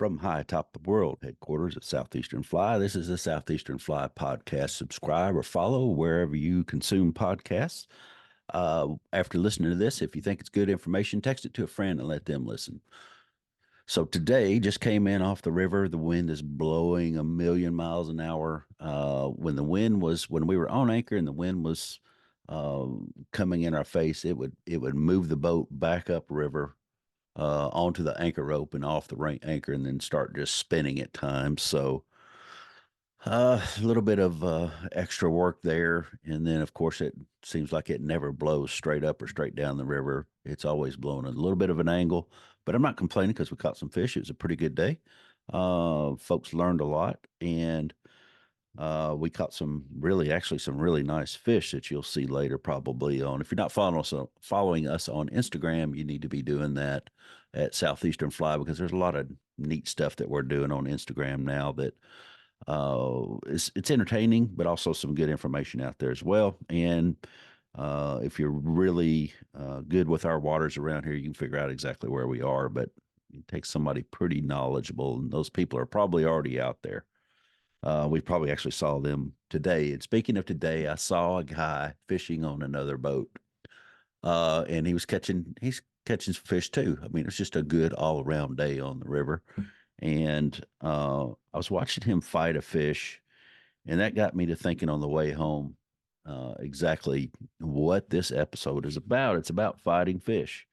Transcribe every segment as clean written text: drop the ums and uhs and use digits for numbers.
From high atop the world headquarters at Southeastern Fly, this is the Southeastern Fly podcast. Subscribe or follow wherever you consume podcasts. After listening to this, if you think it's good information, text it to a friend and let them listen. So today just came in off the river. The wind is blowing a million miles an hour. When we were on anchor and the wind was uh, coming in our face, it would move the boat back upriver onto the anchor rope and off the anchor and then start just spinning at times. So a little bit of extra work there. And then, of course, it seems like it never blows straight up or straight down the river. It's always blowing a little bit of an angle, but I'm not complaining because we caught some fish. It was a pretty good day. Folks learned a lot, and we caught some really nice fish that you'll see later probably on. If you're not following us on Instagram, you need to be doing that at Southeastern Fly because there's a lot of neat stuff that we're doing on Instagram now that it's entertaining, but also some good information out there as well. And if you're really good with our waters around here, you can figure out exactly where we are. But it takes somebody pretty knowledgeable, and those people are probably already out there. We probably actually saw them today. And speaking of today, I saw a guy fishing on another boat, and he's catching some fish too. I mean, it's just a good all around day on the river. And I was watching him fight a fish, and that got me to thinking on the way home exactly what this episode is about. It's about fighting fish.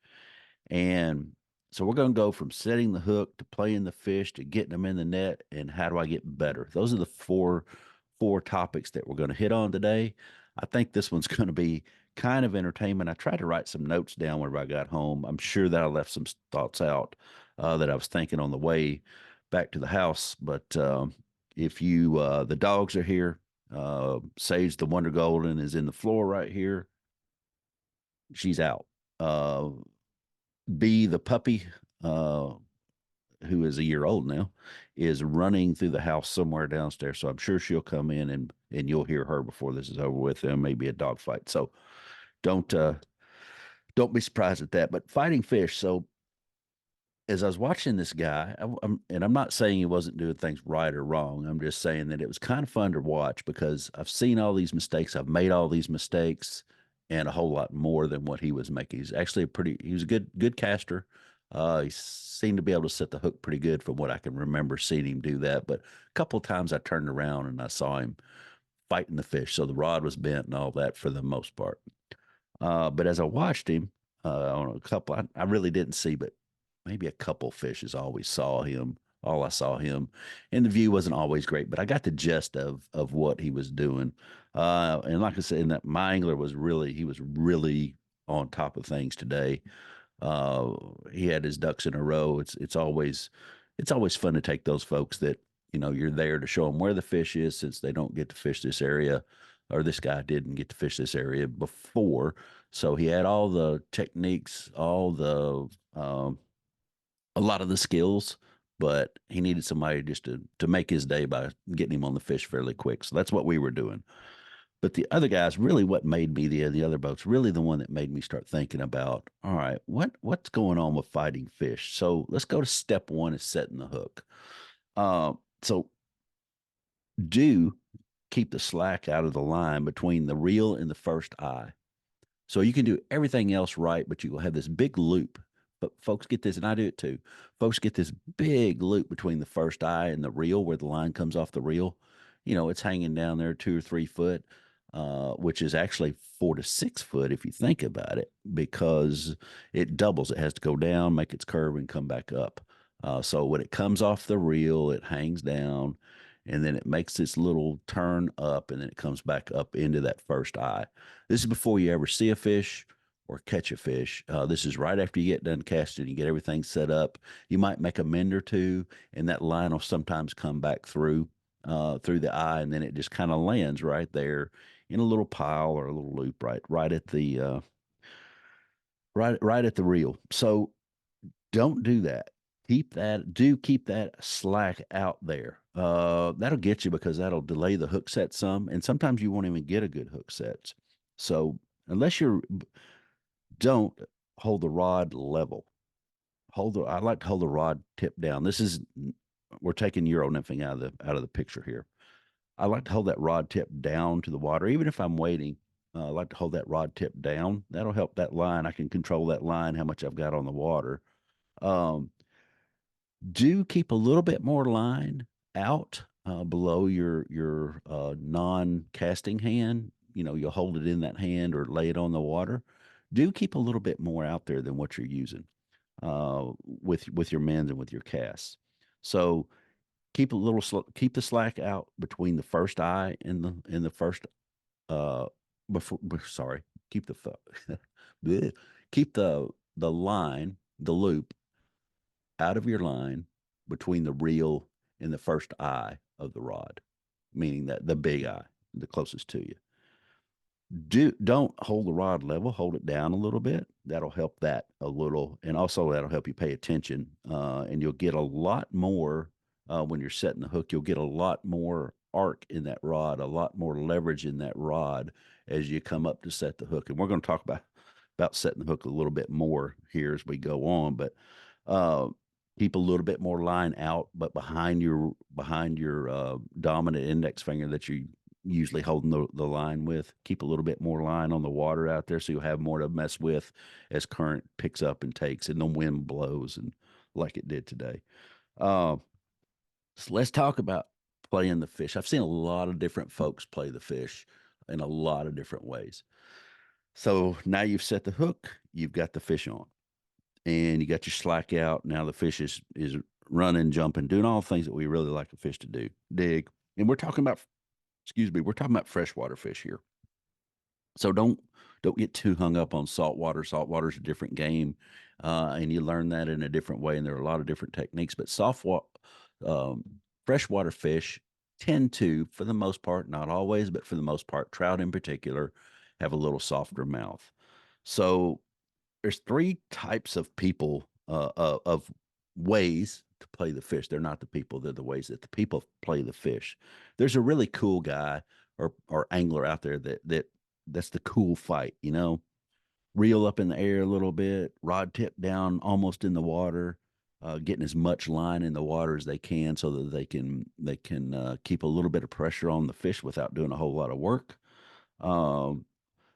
And so we're going to go from setting the hook to playing the fish to getting them in the net and how do I get better. Those are the four topics that we're going to hit on today. I think this one's going to be kind of entertainment. I tried to write some notes down whenever I got home. I'm sure that I left some thoughts out that I was thinking on the way back to the house. But if you the dogs are here, Sage the Wonder Golden is in the floor right here. She's out. B, the puppy, uh, who is a year old now, is running through the house somewhere downstairs. So I'm sure she'll come in and you'll hear her before this is over with. There may be a dog fight. So don't uh, don't be surprised at that. But fighting fish. So as I was watching this guy, and I'm not saying he wasn't doing things right or wrong. I'm just saying that it was kind of fun to watch because I've seen all these mistakes. I've made all these mistakes and a whole lot more than what he was making. He's actually he was a good caster. He seemed to be able to set the hook pretty good from what I can remember seeing him do that. But a couple of times I turned around and I saw him fighting the fish. So the rod was bent and all that for the most part. But as I watched him, on a couple, I really didn't see, but maybe a couple fishes always saw him. All I saw him, and the view wasn't always great, but I got the gist of what he was doing. And like I said, and that my angler he was really on top of things today. He had his ducks in a row. It's always fun to take those folks that you're there to show them where the fish is since they don't get to fish this area, or this guy didn't get to fish this area before. So he had all the techniques, all the a lot of the skills, but he needed somebody just to make his day by getting him on the fish fairly quick. So that's what we were doing. But the other guys, really, what made me the other boats, really the one that made me start thinking about, all right, what's going on with fighting fish? So let's go to step one is setting the hook. So do keep the slack out of the line between the reel and the first eye. So you can do everything else right, but you will have this big loop. But folks get this, and I do it too. Folks get this big loop between the first eye and the reel where the line comes off the reel. It's hanging down there 2 or 3 foot, which is actually 4 to 6 foot if you think about it, because it doubles. It has to go down, make its curve, and come back up. So when it comes off the reel, it hangs down, and then it makes this little turn up, and then it comes back up into that first eye. This is before you ever see a fish or catch a fish. This is right after you get done casting, you get everything set up. You might make a mend or two, and that line will sometimes come back through the eye, and then it just kind of lands right there in a little pile or a little loop, right at the right at the reel. So don't do that. Keep that slack out there. That'll get you because that'll delay the hook set some, and sometimes you won't even get a good hook set. So unless you're don't hold the rod level. I like to hold the rod tip down. This is we're taking Euro nymphing out of the picture here. I like to hold that rod tip down to the water, even if I'm waiting. I like to hold that rod tip down. That'll help that line. I can control that line, how much I've got on the water. Um, do keep a little bit more line out below your non-casting hand. You know, you'll hold it in that hand or lay it on the water. Do keep a little bit more out there than what you're using with your mends and with your casts. So keep the slack out between the first eye and the first uh sorry, keep the bleh. Keep the line, the loop out of your line between the reel and the first eye of the rod, meaning that the big eye, the closest to you. Don't hold the rod level, hold it down a little bit. That'll help that a little, and also that'll help you pay attention. And you'll get a lot more when you're setting the hook. You'll get a lot more arc in that rod, a lot more leverage in that rod as you come up to set the hook. And we're going to talk about setting the hook a little bit more here as we go on, but uh, keep a little bit more line out, but behind your dominant index finger that you usually holding the line with. Keep a little bit more line on the water out there so you'll have more to mess with as current picks up and takes and the wind blows and like it did today. Uh, so let's talk about playing the fish. I've seen a lot of different folks play the fish in a lot of different ways. So now you've set the hook, you've got the fish on, and you got your slack out. Now the fish is running, jumping, doing all the things that we really like a fish to do. Dig. And we're talking about, excuse me, we're talking about freshwater fish here. So don't get too hung up on saltwater. Saltwater's a different game, and you learn that in a different way. And there are a lot of different techniques. But um, freshwater fish tend to, for the most part, not always, but for the most part, trout in particular, have a little softer mouth. So there's three types of people of ways to play the fish. They're not the people; they're the ways that the people play the fish. There's a really cool guy or angler out there that's the cool fight. You know, reel up in the air a little bit, rod tip down almost in the water, getting as much line in the water as they can so that they can keep a little bit of pressure on the fish without doing a whole lot of work. Um,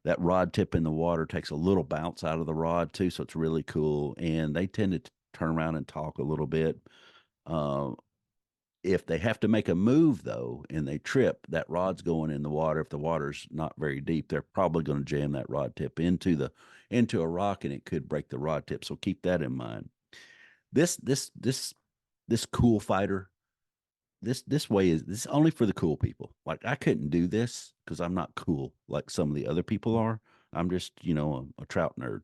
that rod tip in the water takes a little bounce out of the rod too, so it's really cool. And they tend to turn around and talk a little bit. Uh, if they have to make a move though, and they trip, that rod's going in the water. If the water's not very deep, they're probably going to jam that rod tip into a rock, and it could break the rod tip. So keep that in mind. This cool fighter, this way is this is only for the cool people. Like I couldn't do this because I'm not cool like some of the other people are. I'm just, a trout nerd.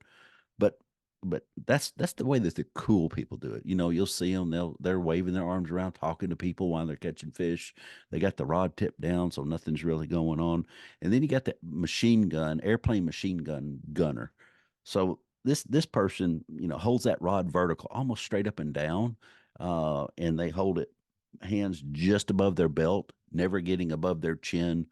But that's the way that the cool people do it. You know, you'll see them, they're waving their arms around, talking to people while they're catching fish. They got the rod tip down, so nothing's really going on. And then you got that airplane machine gun gunner. So this person, holds that rod vertical, almost straight up and down, and they hold it hands just above their belt, never getting above their chin,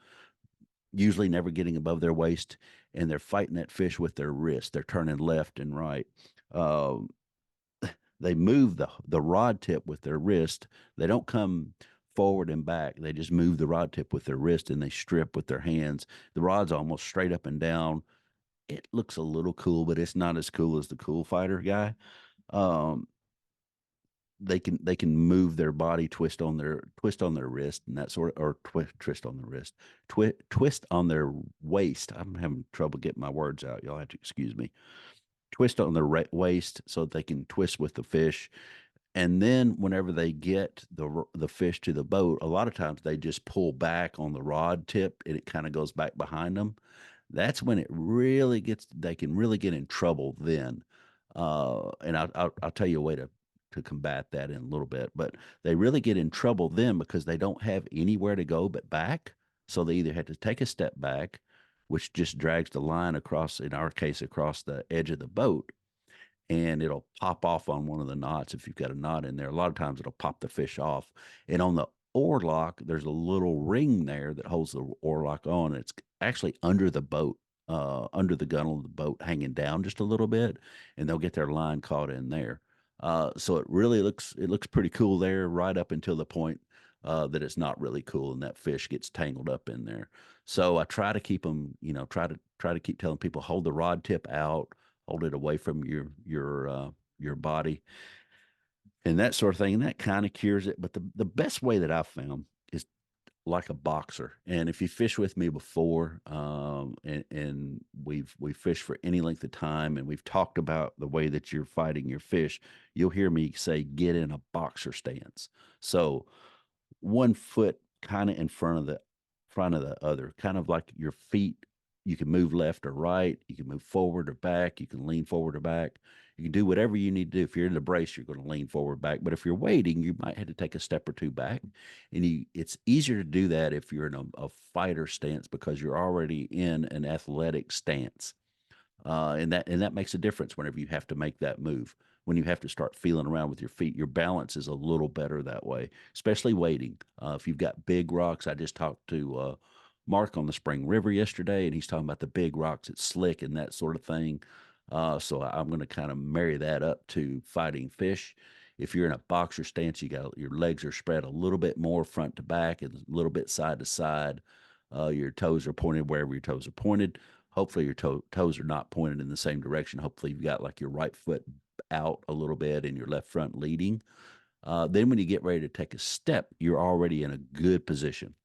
usually never getting above their waist, and they're fighting that fish with their wrist. They're turning left and right. Uh, they move the rod tip with their wrist. They don't come forward and back. They just move the rod tip with their wrist and they strip with their hands. The rod's almost straight up and down. It looks a little cool, but it's not as cool as the cool fighter guy. Um, they can move their body, twist on their wrist and that sort of, or twist on the wrist, twist on their waist. I'm having trouble getting my words out. Y'all have to excuse me. Twist on their waist so that they can twist with the fish. And then whenever they get the fish to the boat, a lot of times they just pull back on the rod tip and it kind of goes back behind them. That's when they can really get in trouble then. And I'll tell you a way to combat that in a little bit, but they really get in trouble then because they don't have anywhere to go but back. So they either had to take a step back, which just drags the line across, in our case, across the edge of the boat, and it'll pop off on one of the knots. If you've got a knot in there, a lot of times it'll pop the fish off. And on the oar lock, there's a little ring there that holds the oar lock on. It's actually under the boat, under the gunnel of the boat, hanging down just a little bit, and they'll get their line caught in there. So it looks pretty cool there, right up until the point that it's not really cool, and that fish gets tangled up in there. So I try to keep them, try to keep telling people hold the rod tip out, hold it away from your body, and that sort of thing. And that kind of cures it. But the best way that I've found is like a boxer. And if you fish with me before, and we've fished for any length of time, and we've talked about the way that you're fighting your fish, you'll hear me say, get in a boxer stance. So one foot kind of in front of the other, kind of like your feet. You can move left or right. You can move forward or back. You can lean forward or back. You can do whatever you need to do. If you're in the brace, you're going to lean forward back. But if you're waiting, you might have to take a step or two back. And it's easier to do that if you're in a fighter stance because you're already in an athletic stance. And that makes a difference whenever you have to make that move. When you have to start feeling around with your feet, your balance is a little better that way, especially wading. If you've got big rocks, I just talked to Mark on the Spring River yesterday, and he's talking about the big rocks. It's slick and that sort of thing. So I'm going to kind of marry that up to fighting fish. If you're in a boxer stance, your legs are spread a little bit more front to back and a little bit side to side. Your toes are pointed wherever your toes are pointed. Hopefully, your toes are not pointed in the same direction. Hopefully, you've got like your right foot out a little bit and your left front leading. Then, when you get ready to take a step, you're already in a good position.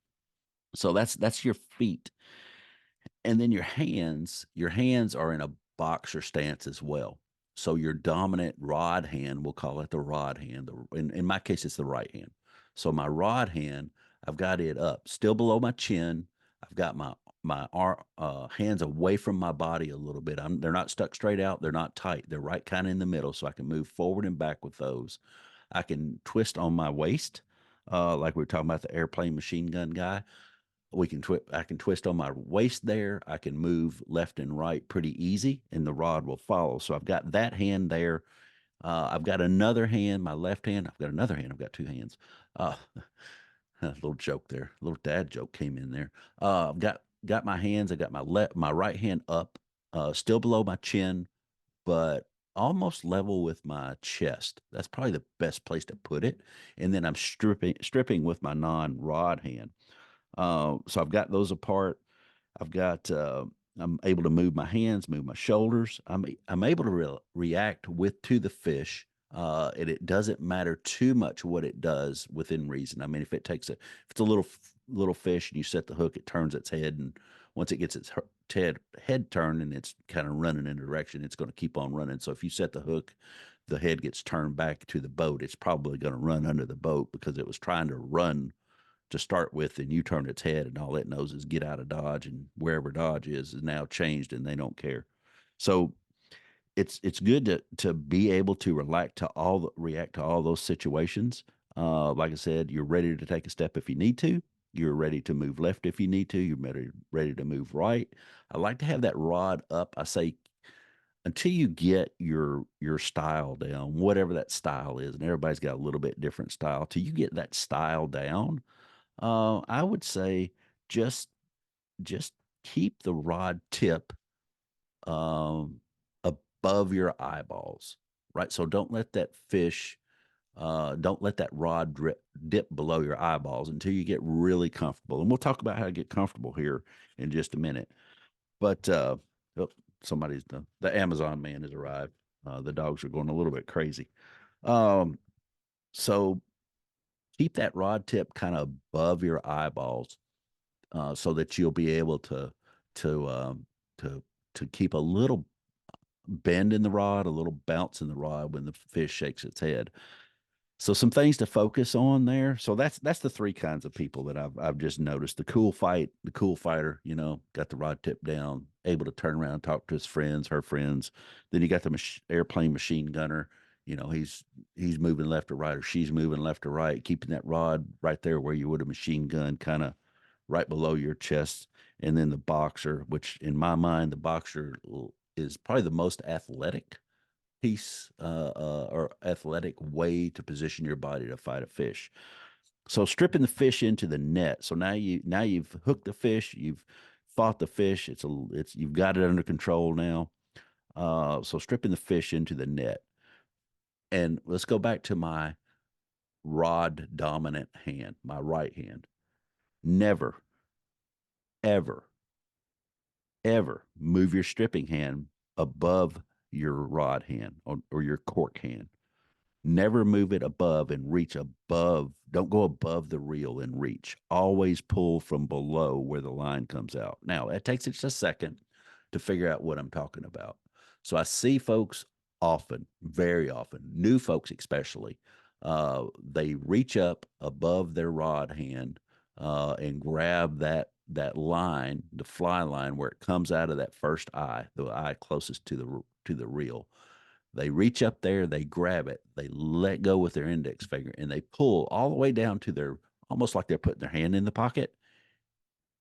So that's your feet, and then your hands are in a boxer stance as well. So your dominant rod hand, we'll call it the rod hand. In my case, it's the right hand. So my rod hand, I've got it up, still below my chin. I've got my hands away from my body a little bit. They're not stuck straight out. They're not tight. They're right kind of in the middle, so I can move forward and back with those. I can twist on my waist, like we were talking about the airplane machine gun guy. I can twist on my waist there. I can move left and right pretty easy, and the rod will follow. So I've got that hand there. I've got another hand, my left hand. I've got another hand. I've got two hands. A little joke there, a little dad joke came in there. I've got my hands. I got my right hand up, still below my chin, but almost level with my chest. That's probably the best place to put it. And then I'm stripping with my non-rod hand. So I've got those apart. I've got I'm able to move my hands, move my shoulders. I'm able to react to the fish. And it doesn't matter too much what it does within reason. I mean, if it's a little fish and you set the hook, it turns its head, and once it gets its head turned and it's kind of running in a direction, it's going to keep on running. So if you set the hook, the head gets turned back to the boat. It's probably going to run under the boat because it was trying to run to start with, and you turn its head, and all it knows is get out of Dodge, and wherever Dodge is now changed, and they don't care. So it's good to be able to react to all those situations. Like I said, you're ready to take a step if you need to. You're ready to move left if you need to. You're ready to move right. I like to have that rod up. I say until you get your style down, whatever that style is, and everybody's got a little bit different style. Till you get that style down, I would say just just keep the rod tip um, above your eyeballs, right? So don't let that rod dip below your eyeballs until you get really comfortable. And we'll talk about how to get comfortable here in just a minute. But oh, the Amazon man has arrived. The dogs are going a little bit crazy. Um, so keep that rod tip kind of above your eyeballs, so that you'll be able to um, to to keep a little bend in the rod, a little bounce in the rod when the fish shakes its head. So some things to focus on there. So that's the three kinds of people that I've just noticed. The cool fighter, got the rod tip down, able to turn around, talk to his friends, her friends. Then you got the airplane machine gunner. He's moving left or right, or she's moving left or right, keeping that rod right there where you would a machine gun, kind of right below your chest. And then the boxer, which in my mind, the boxer is probably the most athletic piece, or athletic way to position your body to fight a fish. So stripping the fish into the net. So now you've hooked the fish, you've fought the fish. You've got it under control now. So stripping the fish into the net. And let's go back to my rod dominant hand, my right hand. Never, ever, ever move your stripping hand above your rod hand or your cork hand. Never move it above and reach above. Don't go above the reel and reach. Always pull from below where the line comes out. Now, it takes just a second to figure out what I'm talking about. So I see folks often, very often, new folks especially, they reach up above their rod hand and grab that line, the fly line, where it comes out of that first eye, the eye closest to the reel. They reach up there, they grab it, they let go with their index finger, and they pull all the way down to their almost like they're putting their hand in the pocket.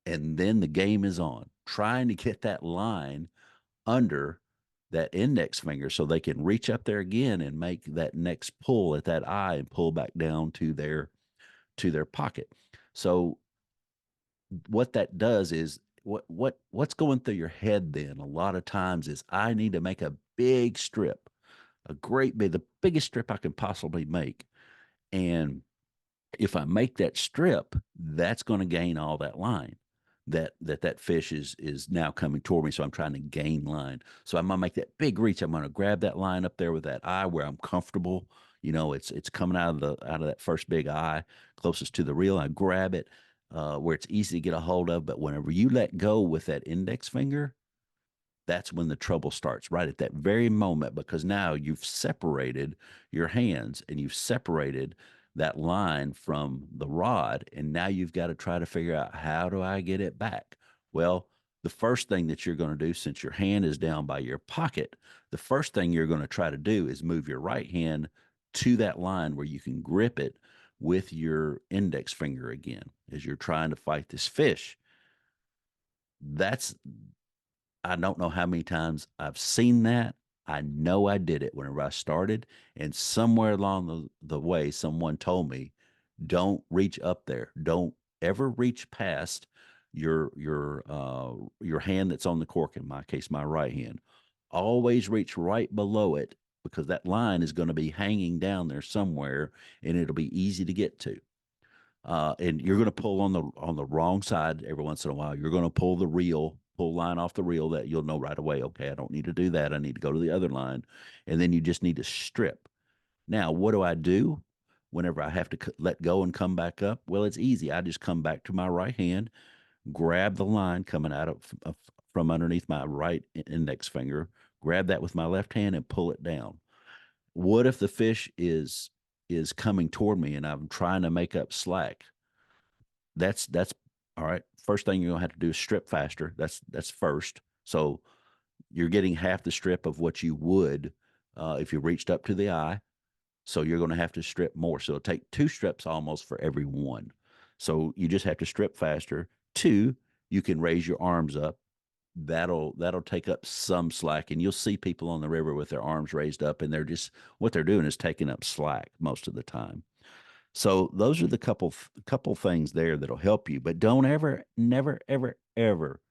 And then the game is on, trying to get that line under that index finger so they can reach up there again and make that next pull at that eye and pull back down to their pocket. So what that does is what's going through your head then a lot of times is I need to make a big strip, a great big, the biggest strip I can possibly make. And if I make that strip, that's going to gain all that line. That fish is now coming toward me, so I'm trying to gain line. So I'm gonna make that big reach. I'm gonna grab that line up there with that eye where I'm comfortable. You know, it's coming out of that first big eye closest to the reel. I grab it where it's easy to get a hold of. But whenever you let go with that index finger, that's when the trouble starts, right at that very moment, because now you've separated your hands and you've separated that line from the rod. And now you've got to try to figure out, how do I get it back? Well, the first thing that you're going to do, since your hand is down by your pocket, the first thing you're going to try to do is move your right hand to that line where you can grip it with your index finger again as you're trying to fight this fish. That's I don't know how many times I've seen that. I know I did it whenever I started, and somewhere along the way, someone told me, "Don't reach up there. Don't ever reach past your hand that's on the cork. In my case, my right hand. Always reach right below it because that line is going to be hanging down there somewhere, and it'll be easy to get to." And you're going to pull on the wrong side every once in a while. You're going to pull the reel, pull line off the reel that you'll know right away. Okay, I don't need to do that. I need to go to the other line, and then you just need to strip. Now, what do I do whenever I have to let go and come back up? Well, it's easy. I just come back to my right hand, grab the line coming out of from underneath my right index finger, grab that with my left hand, and pull it down. What if the fish is coming toward me and I'm trying to make up slack? That's all right. First thing you're gonna have to do is strip faster. That's first. So you're getting half the strip of what you would if you reached up to the eye. So you're going to have to strip more. So it'll take two strips almost for every one. So you just have to strip faster. Two, you can raise your arms up. That'll take up some slack, and you'll see people on the river with their arms raised up, and they're just what they're doing is taking up slack most of the time. So those are the couple things there that'll help you. But don't ever, never, ever, ever,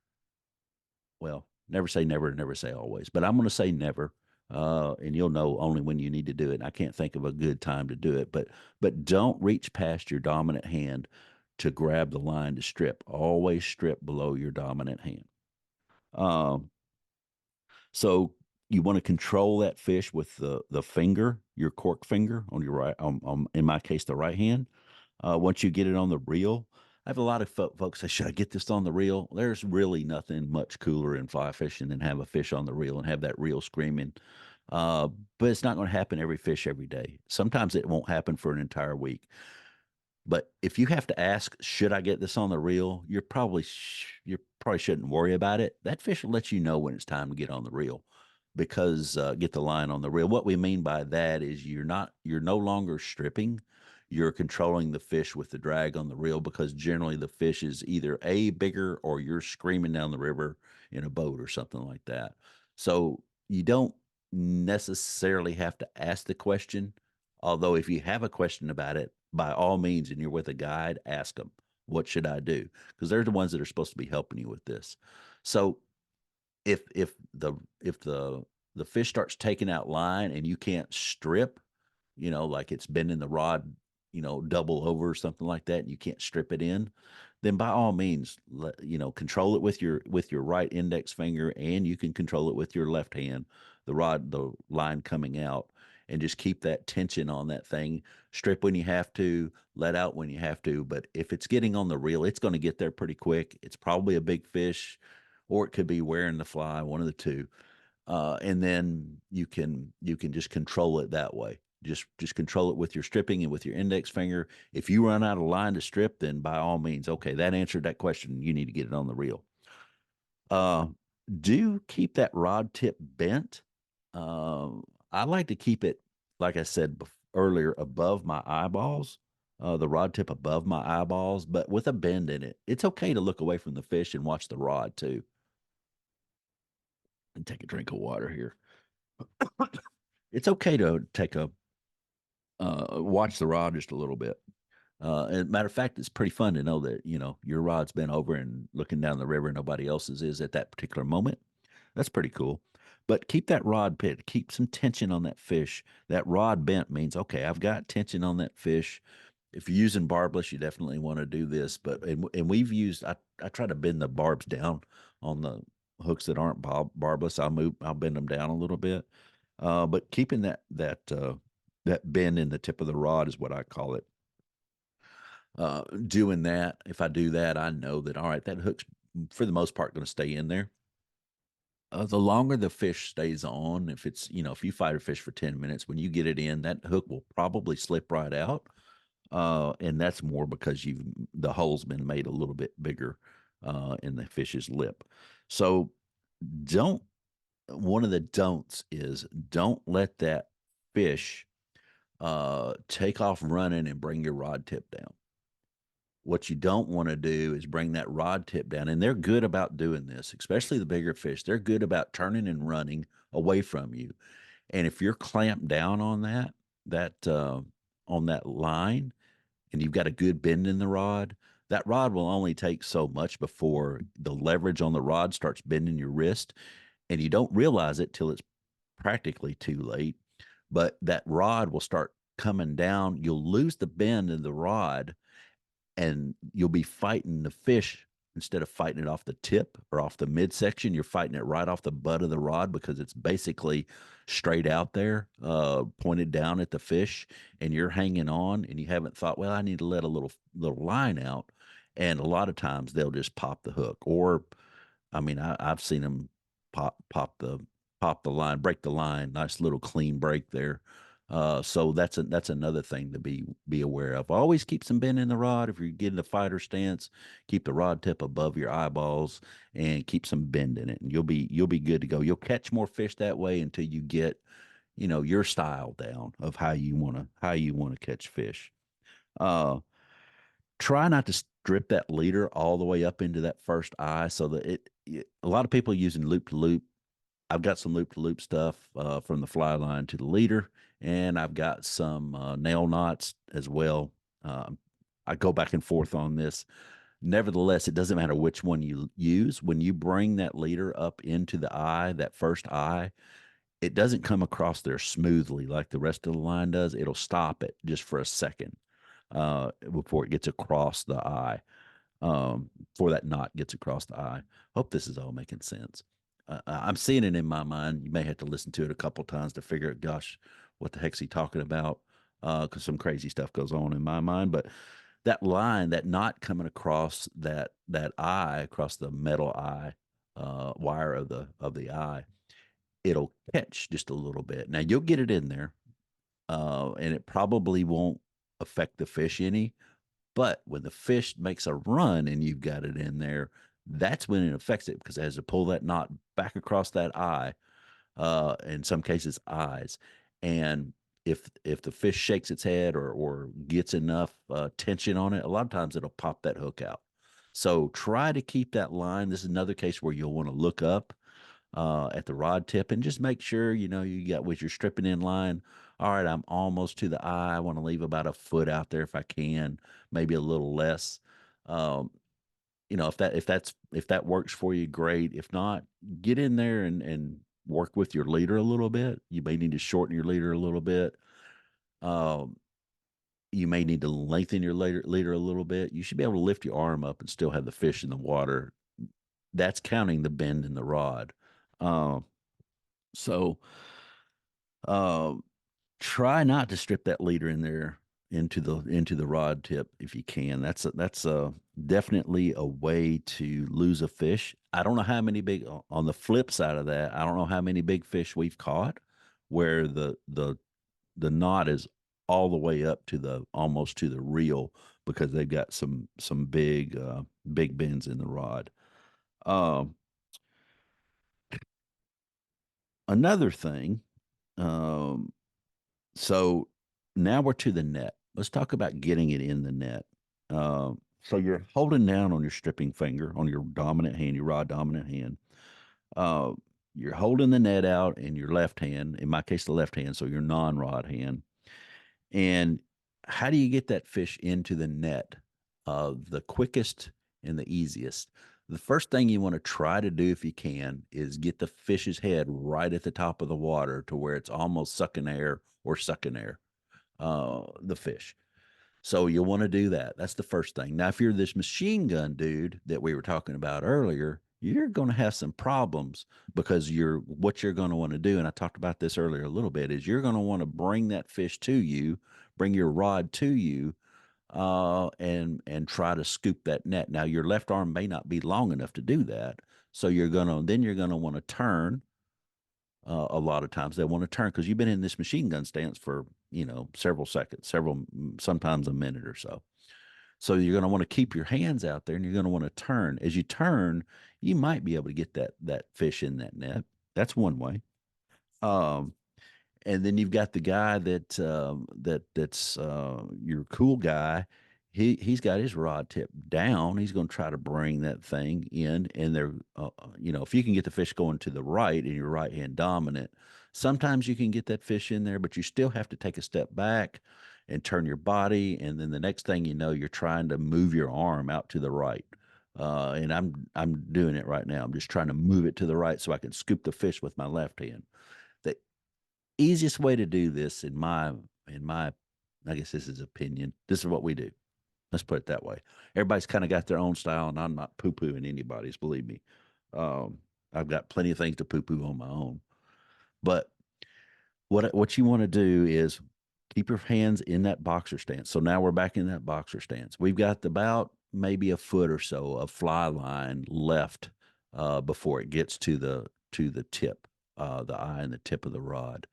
well, never say never, never say always. But I'm going to say never, and you'll know only when you need to do it. And I can't think of a good time to do it. But don't reach past your dominant hand to grab the line to strip. Always strip below your dominant hand. Um, so you want to control that fish with the finger, your cork finger on your right, in my case, the right hand. Once you get it on the reel, I have a lot of folks say, "Should I get this on the reel?" There's really nothing much cooler in fly fishing than have a fish on the reel and have that reel screaming. Uh, but it's not going to happen every fish every day. Sometimes it won't happen for an entire week. But if you have to ask, should I get this on the reel? You probably shouldn't worry about it. That fish will let you know when it's time to get on the reel, because get the line on the reel. What we mean by that is you're no longer stripping. You're controlling the fish with the drag on the reel, because generally the fish is either a bigger or you're screaming down the river in a boat or something like that. So you don't necessarily have to ask the question. Although, if you have a question about it, by all means, and you're with a guide, ask them, what should I do? Because they're the ones that are supposed to be helping you with this. So if the fish starts taking out line and you can't strip, like it's bending the rod, double over or something like that, and you can't strip it in, then by all means, control it with your right index finger, and you can control it with your left hand, the line coming out, and just keep that tension on that thing. Strip when you have to, let out when you have to. But if it's getting on the reel, it's going to get there pretty quick. It's probably a big fish, or it could be wearing the fly, one of the two. And then you can just control it that way. Just control it with your stripping and with your index finger. If you run out of line to strip, then by all means, okay, that answered that question. You need to get it on the reel. Uh, do keep that rod tip bent. I like to keep it, like I said earlier, above my eyeballs. The rod tip above my eyeballs, but with a bend in it. It's okay to look away from the fish and watch the rod too. And take a drink of water here. It's okay to take a watch the rod just a little bit. And matter of fact, it's pretty fun to know that your rod's been over and looking down the river, nobody else's is at that particular moment. That's pretty cool. But keep that rod bent. Keep some tension on that fish. That rod bent means okay, I've got tension on that fish. If you're using barbless, you definitely want to do this. But and we've used I try to bend the barbs down on the hooks that aren't barbless. I'll bend them down a little bit. But keeping that bend in the tip of the rod is what I call it. Doing that, if I do that, I know that all right, that hook's for the most part going to stay in there. The longer the fish stays on, if you fight a fish for 10 minutes, when you get it in, that hook will probably slip right out. And that's more because the hole's been made a little bit bigger in the fish's lip. So don't one of the don'ts is don't let that fish take off running and bring your rod tip down. What you don't want to do is bring that rod tip down. And they're good about doing this, especially the bigger fish. They're good about turning and running away from you. And if you're clamped down on that line, and you've got a good bend in the rod, that rod will only take so much before the leverage on the rod starts bending your wrist, and you don't realize it till it's practically too late. But that rod will start coming down. You'll lose the bend in the rod, and you'll be fighting the fish instead of fighting it off the tip or off the midsection. You're fighting it right off the butt of the rod because it's basically straight out there, pointed down at the fish, and you're hanging on, and you haven't thought, well, I need to let a little line out. And a lot of times they'll just pop the hook, or I mean, I've seen them pop the line, break the line. Nice little clean break there. So that's another thing to be aware of. Always keep some bend in the rod. If you're getting a fighter stance, keep the rod tip above your eyeballs and keep some bend in it, and you'll be good to go. You'll catch more fish that way until you get your style down of how you want to catch fish. Uh, Try not to strip that leader all the way up into that first eye so that a lot of people using loop to loop. I've got some loop to loop stuff from the fly line to the leader, and I've got some nail knots as well. I go back and forth on this. Nevertheless, it doesn't matter which one you use. When you bring that leader up into the eye, that first eye, it doesn't come across there smoothly like the rest of the line does. It'll stop it just for a second before it gets across the eye, before that knot gets across the eye. Hope this is all making sense. I'm seeing it in my mind. You may have to listen to it a couple times to figure out, gosh, what the heck's he talking about? Because some crazy stuff goes on in my mind. But that line, that knot coming across that eye, across the metal eye wire of the eye, it'll catch just a little bit. Now you'll get it in there, and it probably won't affect the fish any. But when the fish makes a run and you've got it in there, that's when it affects it because it has to pull that knot back across that eye, in some cases eyes. And if the fish shakes its head or gets enough tension on it, a lot of times it'll pop that hook out. So try to keep that line. This is another case where you'll want to look up at the rod tip and just make sure you got with your stripping in line. All right, I'm almost to the eye. I want to leave about a foot out there if I can, maybe a little less. Um, if that works for you, great. If not, get in there and work with your leader a little bit. You may need to shorten your leader a little bit. Um, you may need to lengthen your leader a little bit. You should be able to lift your arm up and still have the fish in the water. That's counting the bend in the rod. Uh, so uh, try not to strip that leader in there into the rod tip if you can. That's definitely a way to lose a fish. I don't know how many big on the flip side of that. I don't know how many big fish we've caught where the knot is all the way up to the almost to the reel because they've got some big bends in the rod. Um, Another thing, um, so now we're to the net. Let's talk about getting it in the net. So you're holding down on your stripping finger on your dominant hand, your rod dominant hand. Uh, you're holding the net out in your left hand, in my case, the left hand, so your non rod hand. And how do you get that fish into the net? The quickest and the easiest. The first thing you want to try to do, if you can, is get the fish's head right at the top of the water to where it's almost sucking air or sucking air, the fish. So you'll want to do that. That's the first thing. Now, if you're this machine gun dude that we were talking about earlier, you're going to have some problems because what you're going to want to do, and I talked about this earlier a little bit, is you're going to want to bring that fish to you, bring your rod to you, and try to scoop that net. Now, your left arm may not be long enough to do that, so you're gonna want to turn. A lot of times they want to turn because you've been in this machine gun stance for several seconds, sometimes a minute or so. So you're going to want to keep your hands out there, and you're going to want to turn. As you turn, you might be able to get that fish in that net. That's one way. Um, and then you've got the guy that's your cool guy. He's got his rod tip down. He's going to try to bring that thing in, and if you can get the fish going to the right and your right hand dominant, sometimes you can get that fish in there, but you still have to take a step back and turn your body, and then the next thing you know, you're trying to move your arm out to the right. And I'm doing it right now. I'm just trying to move it to the right so I can scoop the fish with my left hand. The easiest way to do this in my I guess this is opinion. This is what we do. Let's put it that way. Everybody's kind of got their own style, and I'm not poo-pooing anybody's, believe me. Um, I've got plenty of things to poo-poo on my own. But what you want to do is keep your hands in that boxer stance. So now we're back in that boxer stance. We've got about maybe a foot or so of fly line left before it gets to the tip, the eye and the tip of the rod.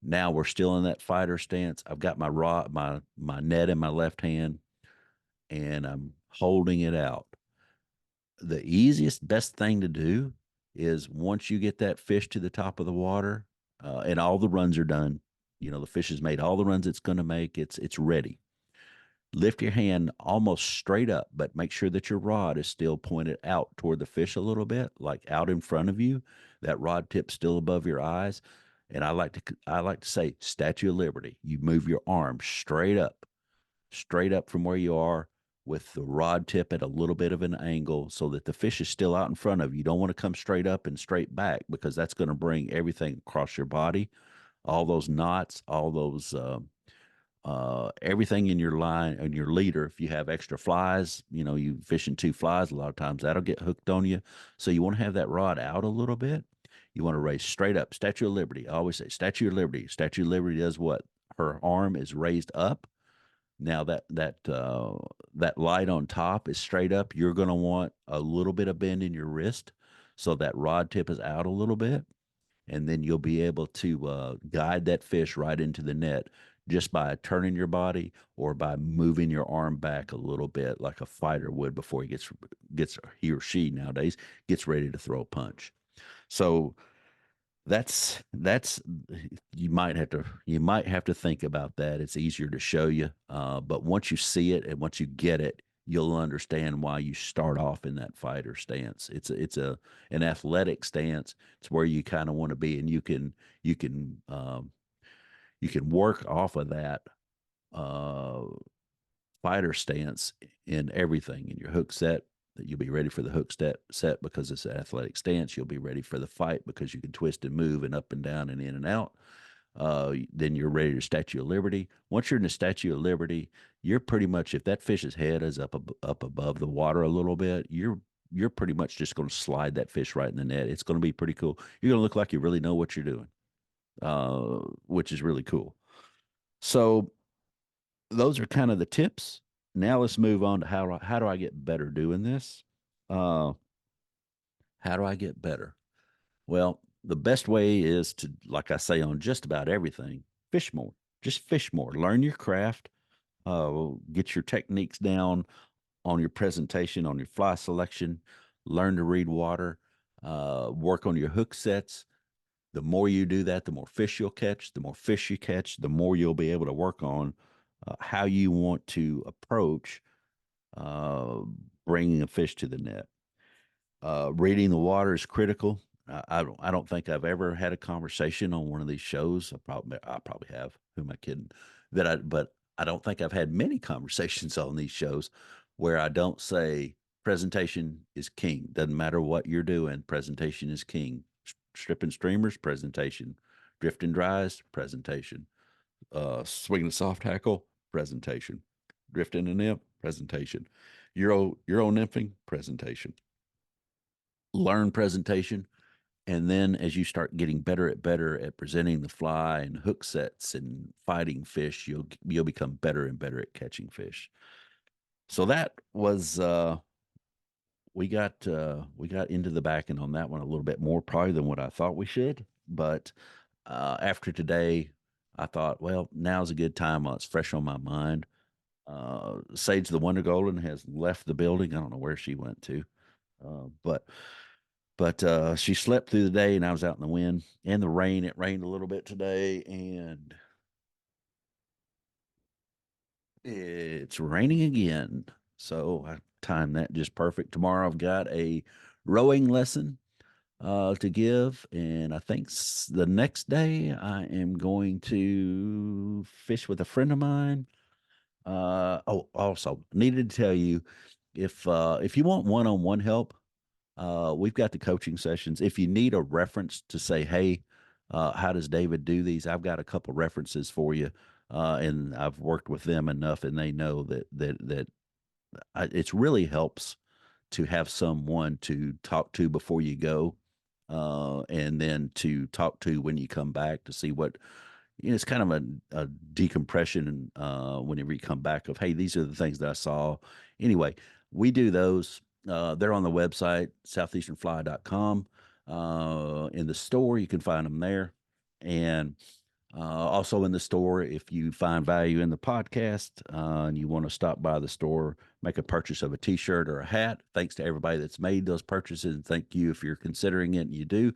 Now we're still in that fighter stance. I've got my rod, my net in my left hand, and I'm holding it out. The easiest, best thing to do is once you get that fish to the top of the water, and all the runs are done, the fish has made all the runs it's going to make. It's ready. Lift your hand almost straight up, but make sure that your rod is still pointed out toward the fish a little bit, like out in front of you. That rod tip still above your eyes. And I like to say Statue of Liberty. You move your arm straight up from where you are with the rod tip at a little bit of an angle so that the fish is still out in front of you. You don't want to come straight up and straight back because that's going to bring everything across your body, all those knots, all those everything in your line and your leader. If you have extra flies, you fishing two flies, a lot of times that'll get hooked on you. So you want to have that rod out a little bit. You want to raise straight up. Statue of Liberty. I always say Statue of Liberty. Statue of Liberty does what? Her arm is raised up. Now that light on top is straight up. You're going to want a little bit of bend in your wrist, so that rod tip is out a little bit, and then you'll be able to guide that fish right into the net just by turning your body or by moving your arm back a little bit, like a fighter would before he or she nowadays gets ready to throw a punch. So that's you might have to think about that. It's easier to show you, but once you see it and once you get it, you'll understand why you start off in that fighter stance. It's an athletic stance. It's where you kind of want to be, and you can work off of that uh, fighter stance in everything in your hook set. That you'll be ready for the hook set because it's an athletic stance. You'll be ready for the fight because you can twist and move and up and down and in and out. Then you're ready to Statue of Liberty. Once you're in the Statue of Liberty, you're pretty much, if that fish's head is up above the water a little bit, you're pretty much just going to slide that fish right in the net. It's going to be pretty cool. You're going to look like you really know what you're doing, which is really cool. So those are kind of the tips. Now let's move on to how do I get better doing this? Uh, how do I get better? Well, the best way is to, like I say on just about everything, fish more. Just fish more. Learn your craft. Get your techniques down on your presentation, on your fly selection. Learn to read water. Work on your hook sets. The more you do that, the more fish you'll catch. The more fish you catch, the more you'll be able to work on how you want to approach uh, bringing a fish to the net. Reading the water is critical. I don't think I've ever had a conversation on one of these shows. I probably have. Who am I kidding? But I don't think I've had many conversations on these shows where I don't say presentation is king. Doesn't matter what you're doing, presentation is king. Stripping streamers, presentation. Drifting dries, presentation. Swinging a soft tackle, presentation. Drifting a nymph, presentation. Euro nymphing, presentation. Learn presentation, and then as you start getting better at presenting the fly and hook sets and fighting fish, you'll become better and better at catching fish. So that was we got into the backing on that one a little bit more probably than what I thought we should. But after today, I thought, well, now's a good time while it's fresh on my mind. Sage the Wonder Golden has left the building. I don't know where she went to, but she slept through the day, and I was out in the wind and the rain. It rained a little bit today, and it's raining again. So I timed that just perfect. Tomorrow I've got a rowing lesson to give, and I think the next day I am going to fish with a friend of mine. Also needed to tell you, if you want one-on-one help, we've got the coaching sessions. If you need a reference to say, hey, how does David do these? I've got a couple references for you, and I've worked with them enough, and they know that it really helps to have someone to talk to before you go, and then to talk to when you come back to see what it's kind of a decompression whenever you come back of, hey, these are the things that I saw. Anyway, we do those. They're on the website, southeasternfly.com. In the store, you can find them there. And also in the store, if you find value in the podcast and you want to stop by the store, make a purchase of a t-shirt or a hat. Thanks to everybody that's made those purchases. And thank you if you're considering it and you do.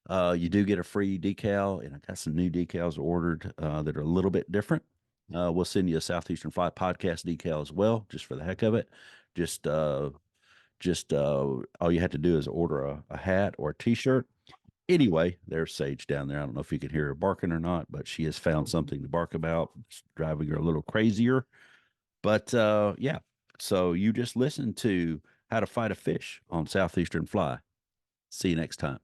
You do get a free decal, and I got some new decals ordered that are a little bit different. We'll send you a Southeastern Fly podcast decal as well, just for the heck of it. Just, all you have to do is order a hat or a T-shirt. Anyway, there's Sage down there. I don't know if you can hear her barking or not, but she has found something to bark about. It's driving her a little crazier. But yeah, so you just listen to How to Fight a Fish on Southeastern Fly. See you next time.